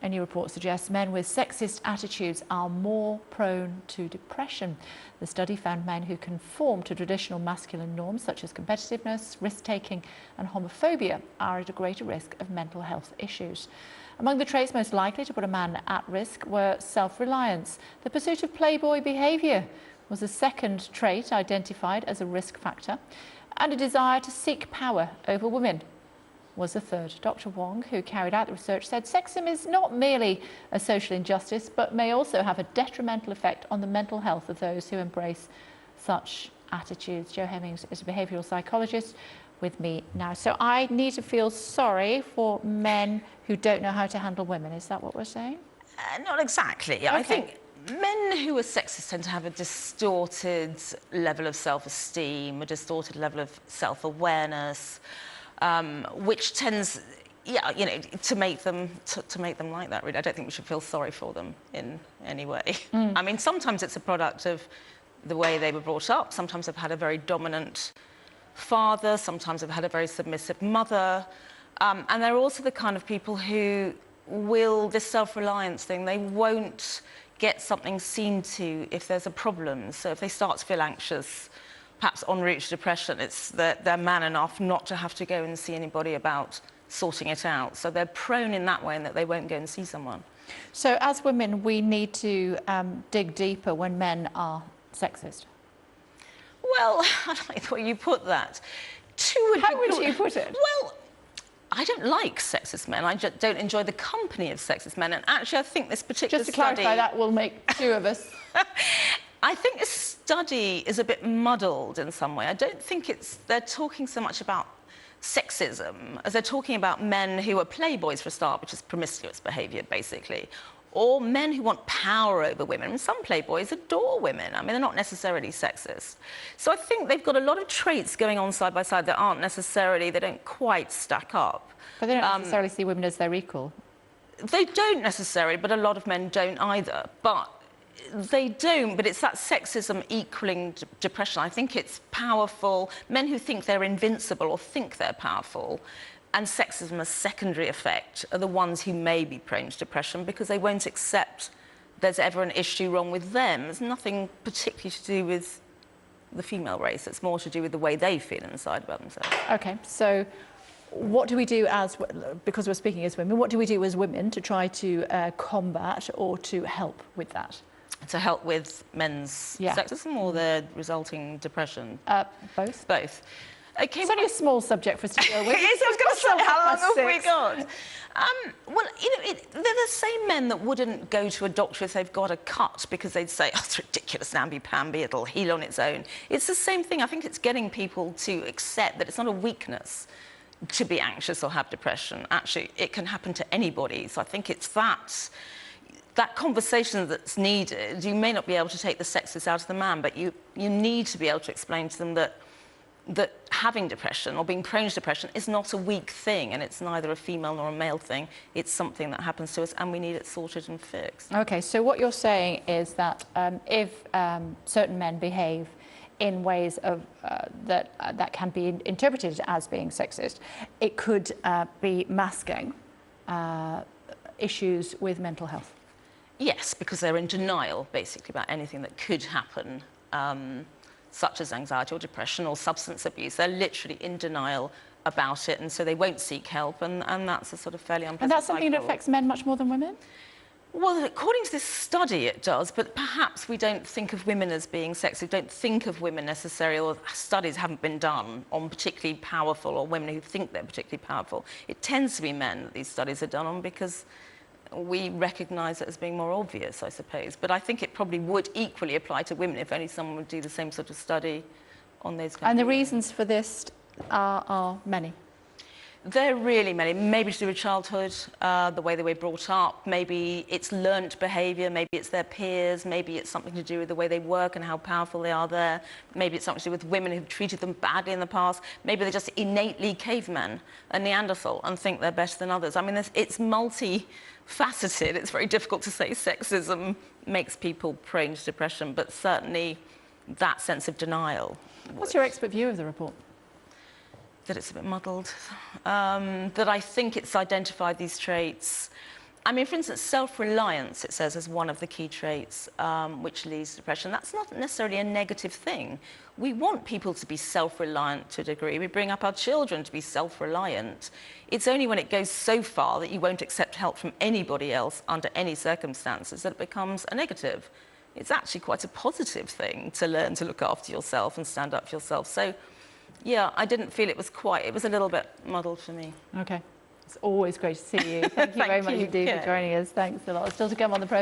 A new report suggests men with sexist attitudes are more prone to depression. The study found men who conform to traditional masculine norms such as competitiveness, risk-taking and homophobia are at a greater risk of mental health issues. Among the traits most likely to put a man at risk were self-reliance. The pursuit of playboy behaviour was the second trait identified as a risk factor, and a desire to seek power over women was the third. Dr. Wong, who carried out the research, said sexism is not merely a social injustice, but may also have a detrimental effect on the mental health of those who embrace such attitudes. Jo Hemmings is a behavioural psychologist with me now. So I need to feel sorry for men who don't know how to handle women. Is that what we're saying? Not exactly. Okay. I think men who are sexist tend to have a distorted level of self-esteem, a distorted level of self-awareness, which tends, to make them like that. Really, I don't think we should feel sorry for them in any way. I mean, sometimes it's a product of the way they were brought up. Sometimes they've had a very dominant father. Sometimes they've had a very submissive mother, and they're also the kind of people who will this self-reliance thing. They won't get something seen to if there's a problem. So if they start to feel anxious, perhaps en route to depression, it's that they're man enough not to have to go and see anybody about sorting it out. So they're prone in that way in that they won't go and see someone. So as women, we need to dig deeper when men are sexist? Well, I don't like the way you put that. How would you put it? Well, I don't like sexist men. I just don't enjoy the company of sexist men. And actually, I think this particular study... Just to clarify, that will make two of us. I think this study is a bit muddled in some way. I don't think they're talking so much about sexism as they're talking about men who are playboys for a start, which is promiscuous behaviour, basically, or men who want power over women. And some playboys adore women. I mean, they're not necessarily sexist. So I think they've got a lot of traits going on side by side that aren't necessarily, they don't quite stack up. But they don't necessarily see women as their equal. They don't necessarily, but a lot of men don't either. But they don't, but it's that sexism equaling depression. I think it's powerful. Men who think they're invincible or think they're powerful, and sexism as secondary effect, are the ones who may be prone to depression because they won't accept there's ever an issue wrong with them. There's nothing particularly to do with the female race. It's more to do with the way they feel inside about themselves. OK, so what do we do because we're speaking as women, what do we do as women to try to combat or to help with that? To help with men's sexism or their resulting depression? Both. Both. Okay, it's only a small subject for us to deal with. It is, I was going to say, how long have we got? Well, they're the same men that wouldn't go to a doctor if they've got a cut because they'd say, oh, it's ridiculous, namby-pamby, it'll heal on its own. It's the same thing. I think it's getting people to accept that it's not a weakness to be anxious or have depression. Actually, it can happen to anybody. So I think it's that conversation that's needed. You may not be able to take the sexist out of the man, but you need to be able to explain to them that having depression or being prone to depression is not a weak thing, and it's neither a female nor a male thing. It's something that happens to us, and we need it sorted and fixed. OK, so what you're saying is that if certain men behave in ways of that can be interpreted as being sexist, it could be masking issues with mental health. Yes, because they're in denial, basically, about anything that could happen, such as anxiety or depression or substance abuse. They're literally in denial about it, and so they won't seek help, and that's a sort of fairly unpleasant And that's something that affects men much more than women? Well, according to this study, it does, but perhaps we don't think of women as being sexist. We don't think of women necessarily, or studies haven't been done on particularly powerful or women who think they're particularly powerful. It tends to be men that these studies are done on because we recognise it as being more obvious, I suppose. But I think it probably would equally apply to women if only someone would do the same sort of study on those kinds And of the reasons for this are many? They're really many. Maybe to do with childhood, the way they were brought up. Maybe it's learnt behaviour. Maybe it's their peers. Maybe it's something to do with the way they work and how powerful they are there. Maybe it's something to do with women who've treated them badly in the past. Maybe they're just innately cavemen and Neanderthal and think they're better than others. I mean, it's multifaceted. It's very difficult to say sexism makes people prone to depression, but certainly that sense of denial. What's your expert view of the report? That it's a bit muddled, that I think it's identified these traits I mean, for instance, self-reliance, it says, is one of the key traits which leads to depression. That's not necessarily a negative thing. We want people to be self-reliant to a degree. We bring up our children to be self-reliant. It's only when it goes so far that you won't accept help from anybody else under any circumstances that it becomes a negative. It's actually quite a positive thing to learn to look after yourself and stand up for yourself. So, yeah, I didn't feel it was a little bit muddled for me. Okay. It's always great to see you. Thank you very much indeed for joining us. Thanks a lot. Still to come on the program.